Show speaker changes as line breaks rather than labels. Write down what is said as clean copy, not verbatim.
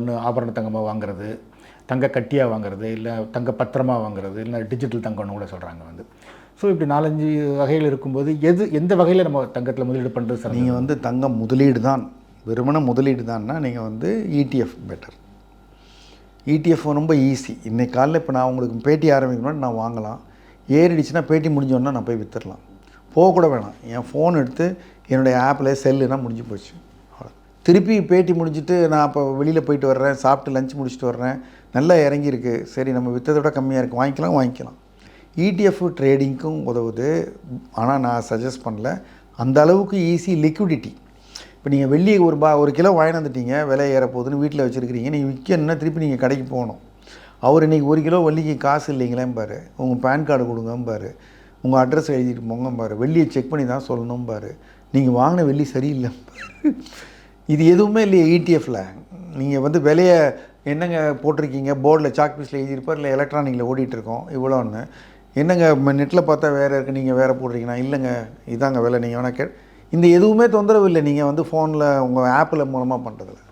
ஒன்று ஆபரண தங்கமாக வாங்குறது, தங்க கட்டியாக வாங்குறது, இல்லை தங்க பத்திரமாக வாங்குறது, இல்லை டிஜிட்டல் தங்கம்னு கூட சொல்கிறாங்க வந்து. ஸோ இப்படி 4, 5 வகைகள் இருக்கும்போது எந்த வகையில் நம்ம தங்கத்தில் முதலீடு பண்ணுறது சார்?
நீங்கள் வந்து தங்கம் முதலீடு தான், வெறுமன முதலீடு தான்னா நீங்கள் வந்து இடிஎஃப் பெட்டர். இடிஎஃப் ரொம்ப ஈஸி. இன்றைக்கி காலையில் இப்போ நான் உங்களுக்கு பேட்டி ஆரம்பிக்கணும்னு நான் வாங்கலாம், ஏறிடுச்சுன்னா பேட்டி முடிஞ்சோன்னா நான் போய் விற்றுடலாம், போகக்கூட வேணாம், என் ஃபோன் எடுத்து என்னுடைய ஆப்பில் செல்லுனா முடிஞ்சு போச்சு. திருப்பி பேட்டி முடிஞ்சுட்டு நான் அப்போ வெளியில் போயிட்டு வர்றேன், சாப்பிட்டு லஞ்ச் முடிச்சுட்டு வர்றேன், நல்லா இறங்கியிருக்கு, சரி நம்ம விற்றதை விட கம்மியாக இருக்குது, வாங்கிக்கலாம். இடிஎஃப் ட்ரேடிங்க்கும் உதவுது. ஆனால் நான் சஜஸ்ட் பண்ணல, அந்த அளவுக்கு ஈஸி லிக்விடிட்டி. இப்போ நீங்கள் வெள்ளி ஒரு கிலோ வாங்கி வந்துட்டீங்க, விலை ஏற போகுதுன்னு வீட்டில் வச்சுருக்கிறீங்க, நீங்கள் விற்கணுன்னா திருப்பி நீங்கள் கடைக்கு போகணும். அவர் இன்றைக்கி 1 கிலோ வெள்ளிக்கு காசு இல்லைங்களேம்பார், உங்கள் பேன் கார்டு கொடுங்கம்பார், உங்கள் அட்ரஸ் எழுதிட்டு போங்கம்பார், வெள்ளியை செக் பண்ணி தான் சொல்லணும்பார், நீங்கள் வாங்கின வெள்ளி சரியில்லை. இது எதுவுமே இல்லையே இடிஎஃப்பில். நீங்கள் வந்து விலையை என்னங்க போட்டிருக்கீங்க, போர்டில் சாக் பீஸில் எழுதியிருப்பார், இல்லை எலக்ட்ரானிக்கில் ஓடிட்டுருக்கோம் இவ்வளோன்னு, என்னங்க நெட்டில் பார்த்தா வேறு இருக்குது, நீங்கள் வேறு போடுறீங்கன்னா, இல்லைங்க இதாங்க விலை, நீங்கள் வேணால் இந்த எதுவுமே தொந்தரவு இல்லை நீங்கள் வந்து ஃபோனில் உங்கள் ஆப்பில் மூலமாக பண்ணுறதில்ல.